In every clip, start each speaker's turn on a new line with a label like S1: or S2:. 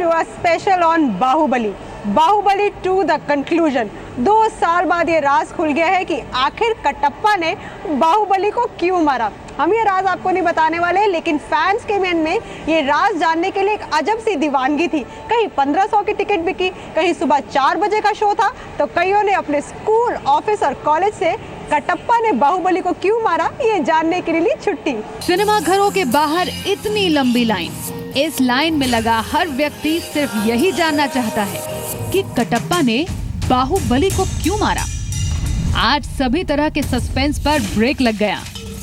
S1: to a special on Baahubali 2 the conclusion. 2 साल बाद ये राज खुल गया है कि आखिर कटप्पा ने बाहुबली को क्यों मारा। हम ये राज आपको नहीं बताने वाले, लेकिन फैंस के मन में ये राज जानने के लिए एक अजब सी दीवानगी थी। कहीं 1500 की टिकट बिकी, कहीं सुबह 4 बजे का शो था, तो कईयों ने अपने स्कूल, ऑफिस और कॉलेज से कटप्पा ने बाहुबली को क्यों मारा ये जानने के लिए छुट्टी।
S2: सिनेमा घरों के बाहर इतनी लंबी लाइन, इस लाइन में लगा हर व्यक्ति सिर्फ यही जानना चाहता है कि कटप्पा ने बाहुबली को क्यों मारा। आज सभी तरह के सस्पेंस पर ब्रेक लग गया,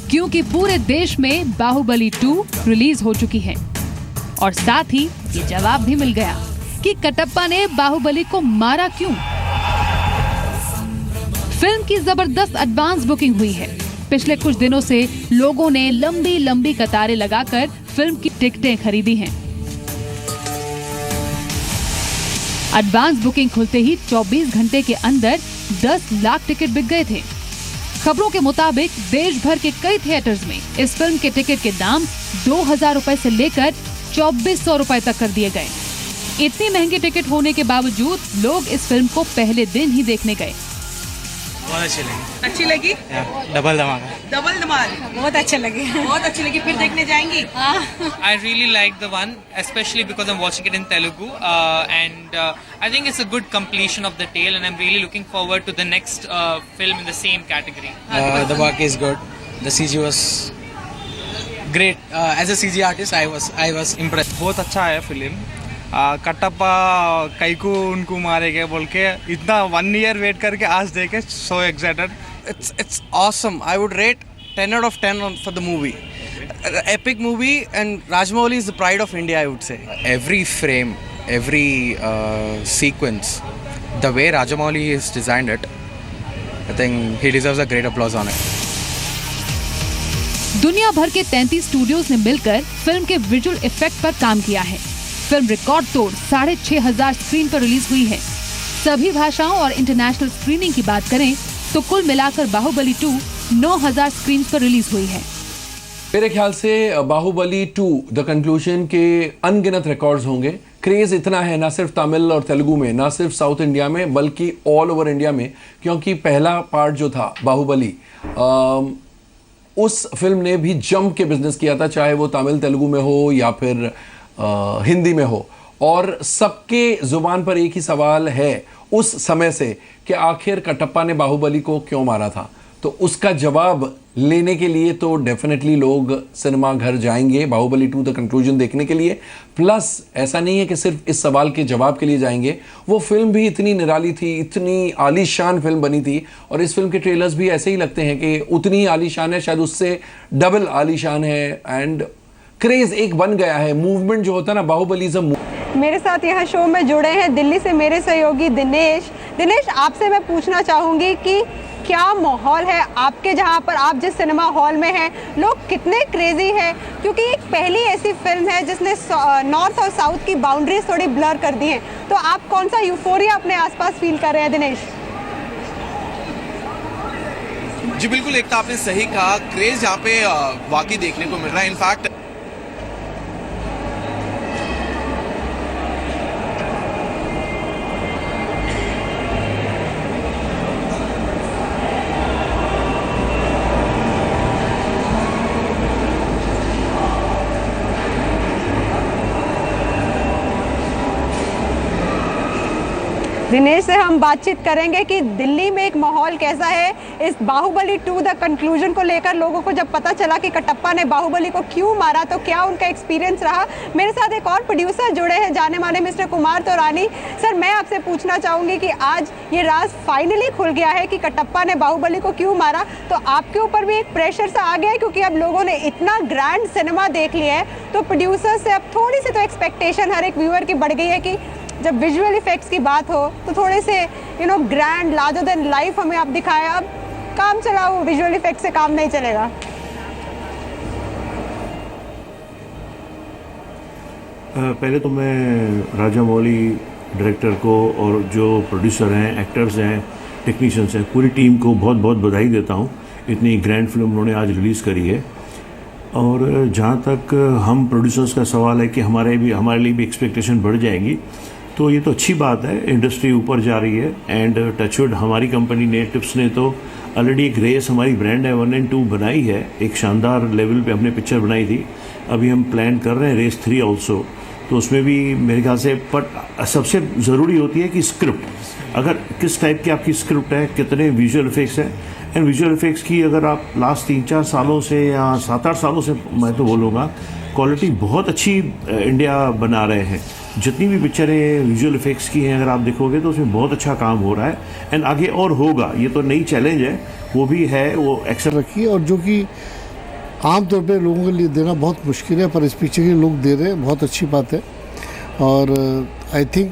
S2: क्योंकि पूरे देश में बाहुबली 2 रिलीज हो चुकी है और साथ ही ये जवाब भी मिल गया कि कटप्पा ने बाहुबली को मारा क्यों। फिल्म की जबरदस्त एडवांस बुकिंग हुई है। पिछले कुछ दिनों से लोगों ने लंबी लंबी कतारें लगाकर फिल्म की टिकटें खरीदी हैं। एडवांस बुकिंग खुलते ही 24 घंटे के अंदर 10 लाख टिकट बिक गए थे। खबरों के मुताबिक देश भर के कई थिएटर्स में इस फिल्म के टिकट के दाम 2000 रुपए से लेकर 2400 रुपए तक कर दिए गए। इतनी महंगी टिकट होने के बावजूद लोग इस फिल्म को पहले दिन ही देखने गए।
S3: बहुत अच्छी लगी।
S4: अच्छी लगी?
S3: डबल धमाका।
S4: डबल धमाल
S1: बहुत अच्छे लगे।
S4: बहुत अच्छी लगी। फिर देखने जाएंगी?
S3: I really like the one, especially because I'm watching it in Telugu, and I think it's a good completion of the tale, and I'm really looking forward to the next film in the same category.
S5: The work is good. The CG was great. As a CG artist, I was impressed.
S6: बहुत अच्छा है film. Kattappa कैकू उनको मारेंगे बोल के इतना 1 year wait करके आज देखे, so excited.
S5: It's awesome. I would rate 10 out of 10 for the movie. Epic movie, and Rajamouli is the pride of India, I would say.
S7: Every frame, every sequence, the way Rajamouli has designed it, I think he deserves a great applause on it.
S2: दुनिया भर के 33 studios ने मिलकर film के visual effect पर काम किया है। फिल्म रिकॉर्ड तोड़ 6500 स्क्रीन पर रिलीज हुई है। सभी भाषाओं और इंटरनेशनल स्क्रीनिंग की बात करें तो कुल मिलाकर बाहुबली 2 9000 स्क्रीन पर रिलीज हुई है।
S8: मेरे ख्याल से बाहुबली 2 द कंक्लूजन के अनगिनत रिकॉर्ड्स होंगे। क्रेज इतना है ना सिर्फ तमिल और तेलुगु में, ना सिर्फ साउथ इंडिया में, बल्कि ऑल ओवर इंडिया में, क्योंकि पहला पार्ट जो था बाहुबली, उस फिल्म ने भी जंप के बिजनेस किया था, चाहे वो तमिल तेलुगु में हो या फिर हिंदी में हो। और सबके जुबान पर एक ही सवाल है उस समय से कि आखिर कटप्पा ने बाहुबली को क्यों मारा था। तो उसका जवाब लेने के लिए तो डेफिनेटली लोग सिनेमा घर जाएंगे बाहुबली 2 द कंक्लूजन देखने के लिए। प्लस ऐसा नहीं है कि सिर्फ इस सवाल के जवाब के लिए जाएंगे, वो फिल्म भी इतनी निराली थी, इतनी आलीशान फिल्म बनी थी, और इस फिल्म के ट्रेलर्स भी ऐसे ही लगते हैं कि उतनी ही आलीशान है, शायद उससे डबल आलीशान है। एंड क्रेज एक बन गया है, मूवमेंट जो होता है ना, बाहुबलीज़म।
S1: मेरे साथ यहाँ शो में जुड़े हैं दिल्ली से मेरे सहयोगी दिनेश। आपसे मैं पूछना चाहूँगी कि क्या माहौल है आपके, जहाँ पर आप जिस सिनेमा हॉल में हैं, लोग कितने क्रेजी हैं? क्योंकि एक पहली ऐसी फिल्म है जिसने नॉर्थ और साउथ की बाउंड्रीज थोड़ी ब्लर कर दी हैं। तो आप कौन सा यूफोरिया अपने आसपास फील कर रहे हैं दिनेश?
S9: जी बिल्कुल, एक तो आपने सही कहा, क्रेज यहाँ पे वाकई देखने को मिल रहा है। इनफैक्ट दिनेश से हम बातचीत करेंगे कि दिल्ली में एक माहौल कैसा है इस बाहुबली 2 द कंक्लूजन को लेकर। लोगों को जब पता चला कि कटप्पा ने बाहुबली को क्यों मारा, तो क्या उनका एक्सपीरियंस रहा। मेरे साथ एक और प्रोड्यूसर जुड़े हैं, जाने माने मिस्टर कुमार तोरानी। सर, मैं आपसे पूछना चाहूँगी कि आज ये राज फाइनली खुल गया है कि कटप्पा ने बाहुबली को क्यों मारा, तो आपके ऊपर भी एक प्रेशर सा आ गया है, क्योंकि अब लोगों ने इतना ग्रैंड सिनेमा देख लिया है, तो प्रोड्यूसर से अब थोड़ी सी तो एक्सपेक्टेशन हर एक व्यूअर की बढ़ गई है कि जब विजुअल इफेक्ट्स की बात हो तो थोड़े से ग्रैंड लार्जर देन लाइफ हमें आप दिखाएं। अब काम चला, वो विजुअल इफेक्ट से काम नहीं चलेगा।
S10: पहले तो मैं राजामौली डायरेक्टर को और जो प्रोड्यूसर हैं, एक्टर्स हैं, टेक्नीशियंस हैं, पूरी टीम को बहुत बहुत बधाई देता हूँ। इतनी ग्रैंड फिल्म उन्होंने आज रिलीज़ करी है। और जहाँ तक हम प्रोड्यूसर्स का सवाल है कि हमारे लिए भी एक्सपेक्टेशन बढ़ जाएंगी, तो ये तो अच्छी बात है, इंडस्ट्री ऊपर जा रही है। एंड टचवुड हमारी कंपनी ने टिप्स ने तो ऑलरेडी एक रेस, हमारी ब्रांड है 1 and 2 बनाई है, एक शानदार लेवल पे हमने पिक्चर बनाई थी। अभी हम प्लान कर रहे हैं रेस 3 ऑल्सो, तो उसमें भी मेरे ख्याल से बट सबसे ज़रूरी होती है कि स्क्रिप्ट, अगर किस टाइप की आपकी स्क्रिप्ट है, कितने विजुअल इफेक्ट्स हैं। एंड विजुअल इफेक्ट्स की अगर आप लास्ट 3-4 सालों से या 7-8 सालों से मैं तो बोलूँगा क्वालिटी बहुत अच्छी इंडिया बना रहे हैं। जितनी भी पिक्चरें विजुअल इफेक्ट्स की हैं अगर आप देखोगे तो उसमें बहुत अच्छा काम हो रहा है एंड आगे और होगा। ये तो नई चैलेंज है, वो भी है, वो एक्सेप्ट
S11: रखी है, और जो कि आमतौर पे लोगों के लिए देना बहुत मुश्किल है, पर इस पिक्चर के लोग दे रहे हैं, बहुत अच्छी बात है। और आई थिंक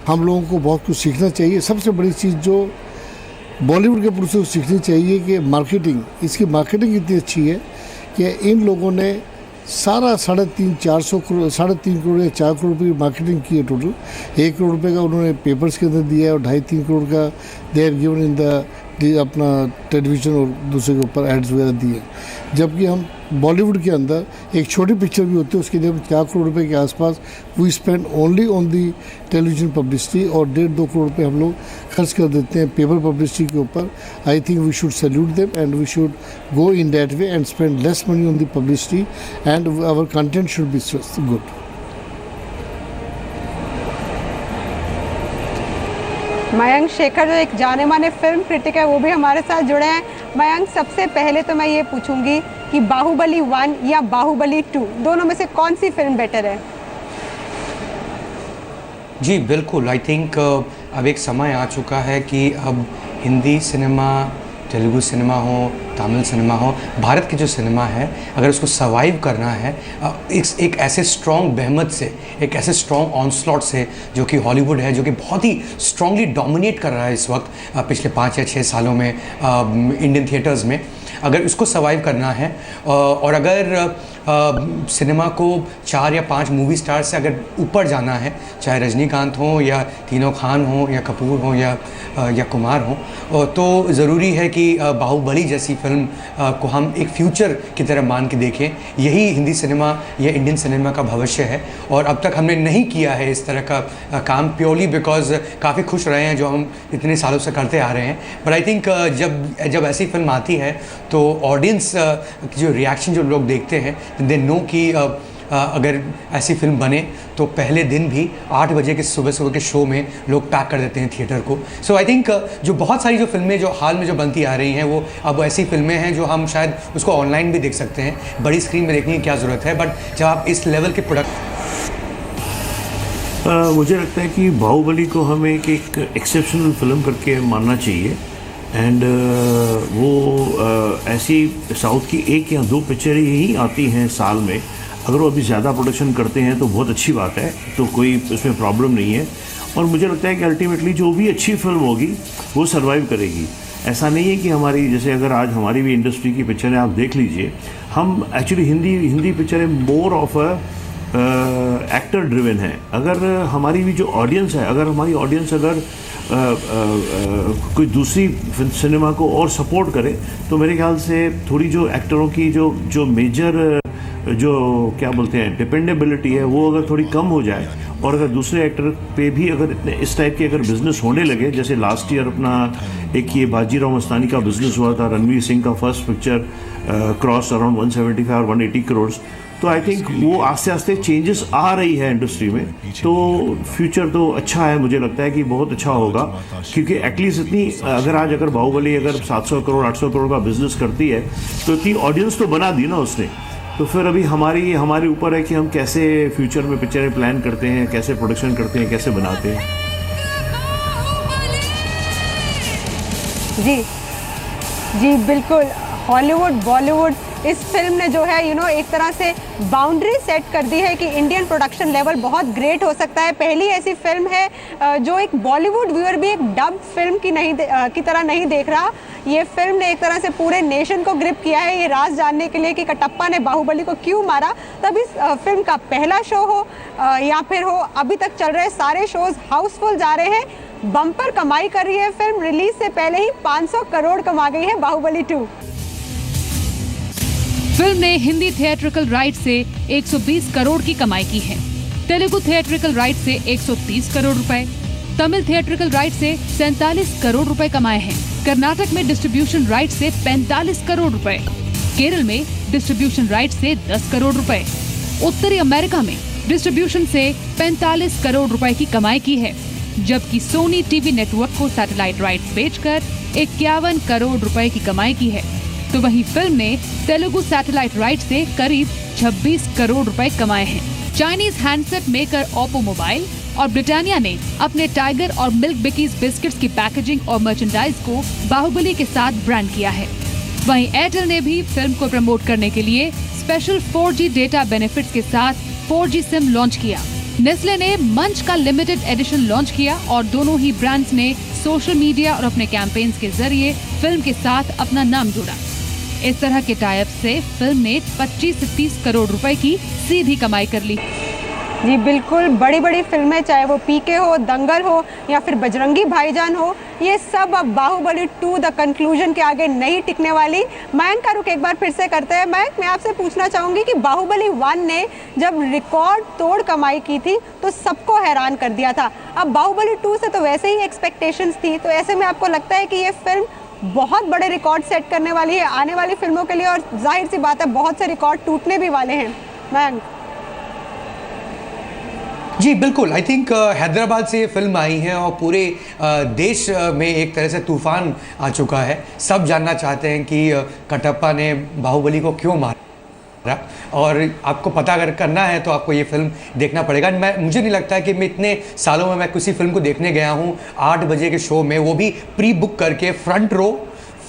S11: हम लोगों को बहुत कुछ सीखना चाहिए। सबसे बड़ी चीज़ जो बॉलीवुड के प्रोड्यूसर को सीखनी चाहिए कि मार्केटिंग, इसकी मार्केटिंग इतनी अच्छी है कि इन लोगों ने सारा 350-400 करोड़, 3.5 करोड़ या 4 करोड़ रुपये की मार्केटिंग की है टोटल। 1 करोड़ रुपये का उन्होंने पेपर्स के अंदर दिया है और 2.5-3 करोड़ का they are given in the अपना टेलीविज़न और दूसरे के ऊपर एड्स वगैरह दिए। जबकि हम बॉलीवुड के अंदर एक छोटी पिक्चर भी होती है, उसके लिए हम 4 करोड़ रुपए के आसपास we spend only on the television publicity, और 1.5-2 करोड़ रुपए हम लोग खर्च कर देते हैं पेपर पब्लिसिटी के ऊपर। I think we should salute them and we should go in that way and spend less money on the publicity and our content should be good.
S1: Mayank Shekhar जो एक जाने माने फिल्म क्रिटिक है वो भी हमारे साथ जुड़े हैं। मयंक, सबसे पहले तो मैं ये पूछूंगी कि बाहुबली 1 या बाहुबली 2 दोनों में से कौन सी फिल्म बेटर है?
S7: जी बिल्कुल, आई थिंक अब एक समय आ चुका है कि अब हिंदी सिनेमा, तेलुगु सिनेमा हो, तमिल सिनेमा हो, भारत की जो सिनेमा है अगर उसको सर्वाइव करना है एक ऐसे स्ट्रॉन्ग बेहमत से, एक ऐसे स्ट्रॉन्ग ऑनस्लॉट से जो कि हॉलीवुड है, जो कि बहुत ही स्ट्रांगली डोमिनेट कर रहा है इस वक्त पिछले 5 या 6 सालों में इंडियन थिएटर्स में, अगर उसको सर्वाइव करना है और अगर सिनेमा को 4 या 5 मूवी स्टार से अगर ऊपर जाना है, चाहे रजनीकांत हो या तीनों खान हो या कपूर हो या कुमार हो, तो ज़रूरी है कि बाहुबली जैसी फिल्म को हम एक फ्यूचर की तरह मान के देखें। यही हिंदी सिनेमा या इंडियन सिनेमा का भविष्य है और अब तक हमने नहीं किया है इस तरह का काम, प्योरली बिकॉज काफ़ी खुश रहे हैं जो हम इतने सालों से करते आ रहे हैं। बट आई थिंक जब ऐसी फिल्म आती है तो ऑडियंस जो रिएक्शन जो लोग देखते हैं, दे नो कि अगर ऐसी फिल्म बने तो पहले दिन भी 8 बजे के सुबह के शो में लोग पैक कर देते हैं थिएटर को। सो आई थिंक जो बहुत सारी जो फिल्में जो हाल में जो बनती आ रही हैं वो अब ऐसी फिल्में हैं जो हम शायद उसको ऑनलाइन भी देख सकते हैं, बड़ी स्क्रीन में देखने की क्या ज़रूरत है। बट जब आप इस लेवल के प्रोडक्ट
S10: मुझे लगता है कि बाहुबली को हमें एक एक्सेप्शनल फिल्म करके मानना चाहिए। एंड वो ऐसी साउथ की 1 या 2 पिक्चरें ही आती हैं साल में, अगर वो अभी ज़्यादा प्रोडक्शन करते हैं तो बहुत अच्छी बात है, तो कोई उसमें प्रॉब्लम नहीं है। और मुझे लगता है कि अल्टीमेटली जो भी अच्छी फिल्म होगी वो सर्वाइव करेगी। ऐसा नहीं है कि हमारी, जैसे अगर आज हमारी भी इंडस्ट्री की पिक्चरें आप देख लीजिए, हम एक्चुअली हिंदी पिक्चरें मोर ऑफ एक्टर ड्रिवन है। अगर हमारी भी जो ऑडियंस है, अगर हमारी ऑडियंस अगर कोई दूसरी सिनेमा को और सपोर्ट करे तो मेरे ख्याल से थोड़ी जो एक्टरों की जो मेजर जो क्या बोलते हैं डिपेंडेबिलिटी है वो अगर थोड़ी कम हो जाए, और अगर दूसरे एक्टर पे भी अगर इतने इस टाइप के अगर बिजनेस होने लगे, जैसे लास्ट ईयर अपना एक ये बाजीराव मस्तानी का बिजनेस हुआ था, रणवीर सिंह का फर्स्ट पिक्चर क्रॉस अराउंड 175 और 180 करोड़, तो आई थिंक वो आस्ते आस्ते चेंजेस आ रही है इंडस्ट्री में। तो फ्यूचर तो अच्छा है, मुझे लगता है कि बहुत अच्छा होगा, क्योंकि एटलीस्ट इतनी अगर बाहुबली अगर 700 करोड़ 800 करोड़ का बिजनेस करती है तो इतनी ऑडियंस तो बना दी ना उसने। तो फिर अभी हमारे ऊपर है कि हम कैसे फ्यूचर में पिक्चरें प्लान करते हैं, कैसे प्रोडक्शन करते हैं, कैसे बनाते हैं।
S1: जी बिल्कुल, हॉलीवुड बॉलीवुड इस फिल्म ने जो है एक तरह से बाउंड्री सेट कर दी है कि इंडियन प्रोडक्शन लेवल बहुत ग्रेट हो सकता है। पहली ऐसी फिल्म है जो एक बॉलीवुड व्यूअर भी एक डब फिल्म की तरह नहीं देख रहा। ये फिल्म ने एक तरह से पूरे नेशन को ग्रिप किया है, ये राज जानने के लिए कि कटप्पा ने बाहुबली को क्यों मारा। तब इस फिल्म का पहला शो हो या फिर हो, अभी तक चल रहे सारे शोज हाउसफुल जा रहे हैं, बम्पर कमाई कर रही है फिल्म। रिलीज से पहले ही 500 करोड़ कमा गई है बाहुबली 2।
S2: फिल्म ने हिंदी थिएट्रिकल राइट से 120 करोड़ की कमाई की है, तेलुगु थिएट्रिकल राइट से 130 करोड़ रुपए, तमिल थिएट्रिकल राइट से 47 करोड़ रुपए कमाए हैं। कर्नाटक में डिस्ट्रीब्यूशन राइट से 45 करोड़ रुपए, केरल में डिस्ट्रीब्यूशन राइट से 10 करोड़ रुपए, उत्तरी अमेरिका में डिस्ट्रीब्यूशन से 45 करोड़ रुपए की कमाई की है, जबकि सोनी टीवी नेटवर्क को सैटेलाइट राइट्स बेचकर 51 करोड़ रुपए की कमाई की है। तो वहीं फिल्म ने तेलुगु सैटेलाइट राइट से करीब 26 करोड़ रुपए कमाए हैं। Chinese handset maker Oppo mobile और ब्रिटानिया ने अपने टाइगर और मिल्क बिकीज बिस्किट्स की पैकेजिंग और मर्चेंडाइज को बाहुबली के साथ ब्रांड किया है। वहीं एयरटेल ने भी फिल्म को प्रमोट करने के लिए स्पेशल 4G डेटा बेनिफिट्स के साथ 4G सिम लॉन्च किया। नेस्ले ने मंच का लिमिटेड एडिशन लॉन्च किया और दोनों ही ब्रांड्स ने सोशल मीडिया और अपने कैंपेन्स के जरिए फिल्म के साथ अपना नाम जोड़ा। इस तरह के टाइप से फिल्म ने 25 से 30 करोड़ रुपए की सीधी कमाई कर ली।
S1: जी बिल्कुल, बड़ी बड़ी फिल्में, चाहे वो पीके हो, दंगल हो या फिर बजरंगी भाईजान हो, ये सब अब बाहुबली 2 द कंक्लूजन के आगे नहीं टिकने वाली। मयंक का रुख एक बार फिर से करते हैं। मयंक, मैं आपसे पूछना चाहूँगी कि बाहुबली 1 ने जब रिकॉर्ड तोड़ कमाई की थी तो सबको हैरान कर दिया था। अब बाहुबली 2 से तो वैसे ही एक्सपेक्टेशंस थी, तो ऐसे में आपको लगता है कि ये फिल्म बहुत बड़े रिकॉर्ड सेट करने वाली है आने वाली फिल्मों के लिए, और जाहिर सी बात है बहुत से रिकॉर्ड टूटने भी वाले हैं। मयंक?
S7: जी बिल्कुल, आई थिंक हैदराबाद से ये फिल्म आई है और पूरे देश में एक तरह से तूफान आ चुका है। सब जानना चाहते हैं कि कटप्पा ने बाहुबली को क्यों मारा, और आपको पता अगर करना है तो आपको ये फिल्म देखना पड़ेगा। मुझे नहीं लगता कि मैं इतने सालों में मैं किसी फिल्म को देखने गया हूँ 8 बजे के शो में, वो भी प्री बुक करके, front row,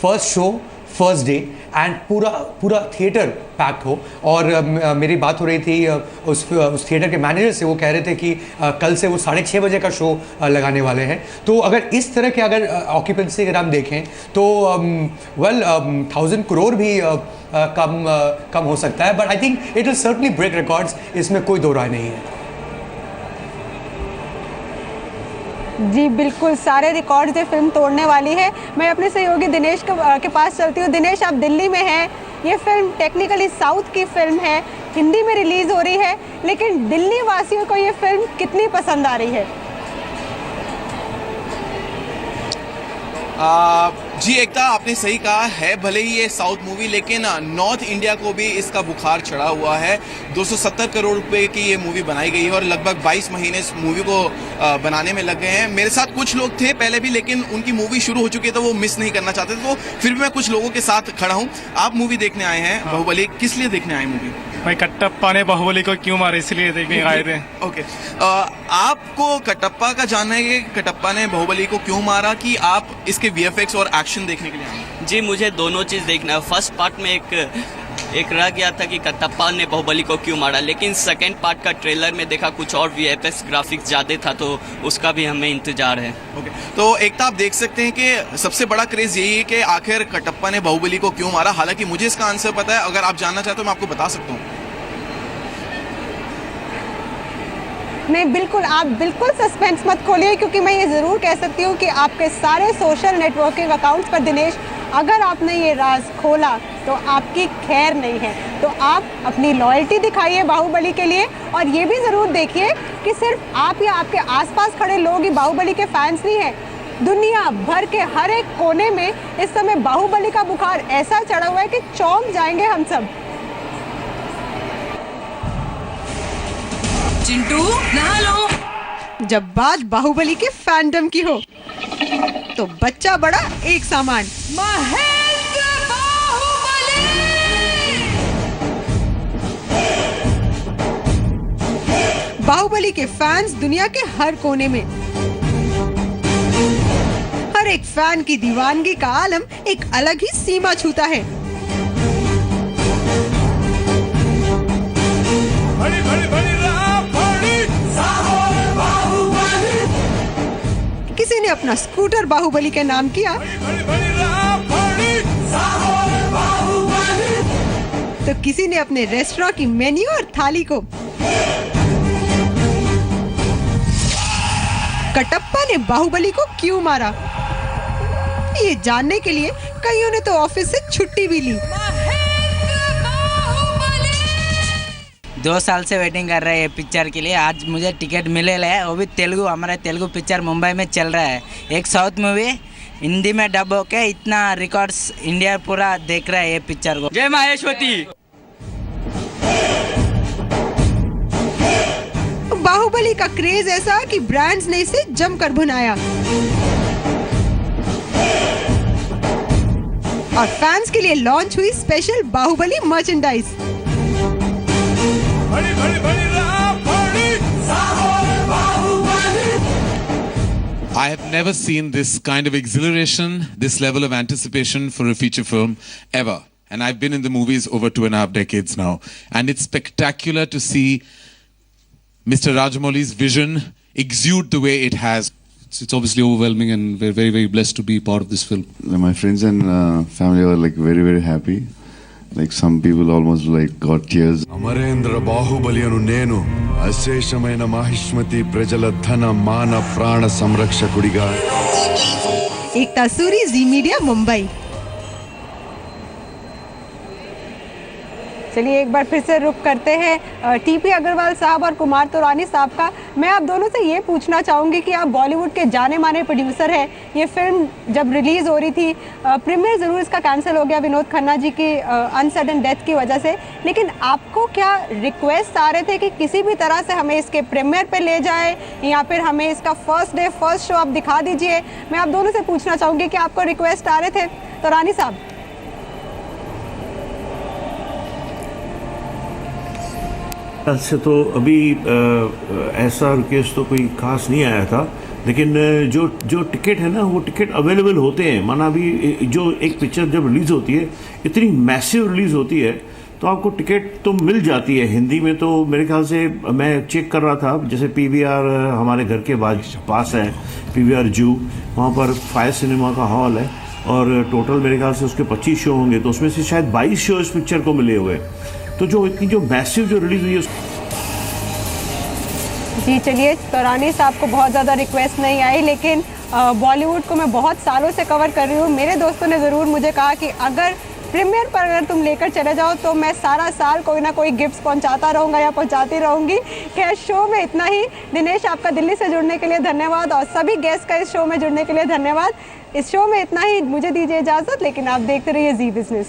S7: first show, first day, and पूरा थिएटर पैक्ड हो। और मेरी बात हो रही थी उस थिएटर के मैनेजर से, वो कह रहे थे कि कल से वो 6:30 बजे का शो लगाने वाले हैं। तो अगर इस तरह के अगर ऑक्यूपेंसी अगर हम देखें तो 1000 करोड़ भी कम हो सकता है, but I think it will certainly break records, इसमें कोई दो राय नहीं है।
S1: जी बिल्कुल, सारे रिकॉर्ड्स ये फिल्म तोड़ने वाली है। मैं अपने सहयोगी दिनेश के पास चलती हूँ। दिनेश, आप दिल्ली में हैं, ये फिल्म टेक्निकली साउथ की फिल्म है, हिंदी में रिलीज़ हो रही है, लेकिन दिल्ली वासियों को ये फिल्म कितनी पसंद आ रही है?
S12: जी एकता, आपने सही कहा है, भले ही ये साउथ मूवी, लेकिन नॉर्थ इंडिया को भी इसका बुखार चढ़ा हुआ है। 270 करोड़ रुपए की ये मूवी बनाई गई है और लगभग 22 महीने इस मूवी को बनाने में लग गए हैं। मेरे साथ कुछ लोग थे पहले भी, लेकिन उनकी मूवी शुरू हो चुकी है तो वो मिस नहीं करना चाहते, तो फिर भी मैं कुछ लोगों के साथ खड़ा हूँ। आप मूवी देखने आए हैं बाहुबली, किस लिए देखने आए मूवी?
S6: भाई कटप्पा ने बाहुबली को क्यों मारा, इसलिए देखने आए थे।
S12: ओके, आपको कटप्पा का जानना है कि कटप्पा ने बाहुबली को क्यों मारा, कि आप इसके VFX और एक्शन देखने के लिए आए?
S13: जी, मुझे दोनों चीज़ देखना है। फर्स्ट पार्ट में एक रह गया था कि कटप्पा ने बाहुबली को क्यों मारा, लेकिन सेकंड पार्ट का ट्रेलर में देखा कुछ और VFX ग्राफिक्स ज़्यादा था, तो उसका भी हमें इंतजार है।
S12: ओके, तो एक तो आप देख सकते हैं कि सबसे बड़ा क्रेज यही है कि आखिर कटप्पा ने बाहुबली को क्यों मारा। हालांकि मुझे इसका आंसर पता है, अगर आप जानना चाहते हो मैं आपको बता सकता हूँ।
S1: नहीं बिल्कुल, आप बिल्कुल सस्पेंस मत खोलिए, क्योंकि मैं ये ज़रूर कह सकती हूँ कि आपके सारे सोशल नेटवर्किंग अकाउंट्स पर दिनेश, अगर आपने ये राज खोला तो आपकी खैर नहीं है। तो आप अपनी लॉयल्टी दिखाइए बाहुबली के लिए, और ये भी ज़रूर देखिए कि सिर्फ आप या आपके आसपास खड़े लोग ही बाहुबली के फैंस नहीं हैं। दुनिया भर के हर एक कोने में इस समय बाहुबली का बुखार ऐसा चढ़ा हुआ है कि चौंक जाएंगे हम सब।
S4: चिंटू, नहा लो।
S1: जब बात बाहुबली के फैंडम की हो तो बच्चा बड़ा एक सामान।
S4: महेंद्र बाहुबली!
S1: बाहुबली के फैंस दुनिया के हर कोने में, हर एक फैन की दीवानगी का आलम एक अलग ही सीमा छूता है।
S4: भड़ी भड़ी भड़ी
S1: किसी ने अपना स्कूटर बाहुबली के नाम किया, तो किसी ने अपने रेस्टोरेंट की मेन्यू और थाली को। कटप्पा ने बाहुबली को क्यों मारा, ये जानने के लिए कईयों ने तो ऑफिस से छुट्टी भी ली।
S14: 2 साल से वेटिंग कर रहे हैं पिक्चर के लिए। आज मुझे टिकट मिले है, वो भी तेलुगु। हमारा तेलुगु पिक्चर मुंबई में चल रहा है। एक साउथ मूवी हिंदी में डब होके इतना रिकॉर्ड्स इंडिया पूरा देख रहा है ये पिक्चर को। जय माहेश्वती।
S1: बाहुबली का क्रेज ऐसा कि ब्रांड्स ने इसे जमकर भुनाया और फैंस के लिए लॉन्च हुई special Baahubali merchandise.
S15: I have never seen this kind of exhilaration, this level of anticipation for a feature film ever. And I've been in the movies over 2.5 decades now. And it's spectacular to see Mr. Rajamouli's vision exude the way it has.
S16: It's obviously overwhelming, and we're very, very blessed to be part of this film.
S17: My friends and family were like very, very happy. Like some people almost like got tears.
S18: Amarendra Baahubali అను నేను అశేషమైన మహిష్మతి ప్రజల ధన మాన ప్రాణ సంరక్షకుడిగా।
S1: Ekta Suri, Zee media, Mumbai. चलिए एक बार फिर से रुक करते हैं टीपी अग्रवाल साहब और कुमार तुरानी साहब का। मैं आप दोनों से ये पूछना चाहूँगी कि आप बॉलीवुड के जाने माने प्रोड्यूसर हैं। ये फिल्म जब रिलीज़ हो रही थी, प्रीमियर ज़रूर इसका कैंसिल हो गया विनोद खन्ना जी की अनसडन डेथ की वजह से, लेकिन आपको क्या रिक्वेस्ट आ रहे थे कि किसी भी तरह से हमें इसके प्रीमियर पे ले जाए या फिर हमें इसका फर्स्ट डे फर्स्ट शो आप दिखा दीजिए? मैं आप दोनों से पूछना चाहूँगी कि आपको रिक्वेस्ट आ रहे थे। तुरानी साहब।
S10: से तो अभी ऐसा रिक्वेस्ट तो कोई खास नहीं आया था, लेकिन जो टिकट है ना वो टिकट अवेलेबल होते हैं। माना अभी जो एक पिक्चर जब रिलीज़ होती है, इतनी मैसिव रिलीज़ होती है, तो आपको टिकट तो मिल जाती है। हिंदी में तो मेरे ख्याल से मैं चेक कर रहा था, जैसे PVR हमारे घर के पास है, PVR जू, वहाँ पर फायर सिनेमा का हॉल है और टोटल मेरे ख्याल से उसके 25 शो होंगे, तो उसमें से शायद 22 शो इस पिक्चर को मिले हुए। तो जो इतनी जो मैसिव जो रिलीज हुई है
S1: जी। चलिए, तुरानी साहब को बहुत ज़्यादा रिक्वेस्ट नहीं आई, लेकिन बॉलीवुड को मैं बहुत सालों से कवर कर रही हूँ। मेरे दोस्तों ने ज़रूर मुझे कहा कि अगर प्रीमियर पर अगर तुम लेकर चले जाओ तो मैं सारा साल कोई ना कोई गिफ्ट्स पहुंचाता रहूँगा या पहुंचाती रहूँगी। खैर, शो में इतना ही। दिनेश, आपका दिल्ली से जुड़ने के लिए धन्यवाद और सभी गेस्ट का इस शो में जुड़ने के लिए धन्यवाद। इस शो में इतना ही, मुझे दीजिए इजाज़त, लेकिन आप देखते रहिए जी बिजनेस।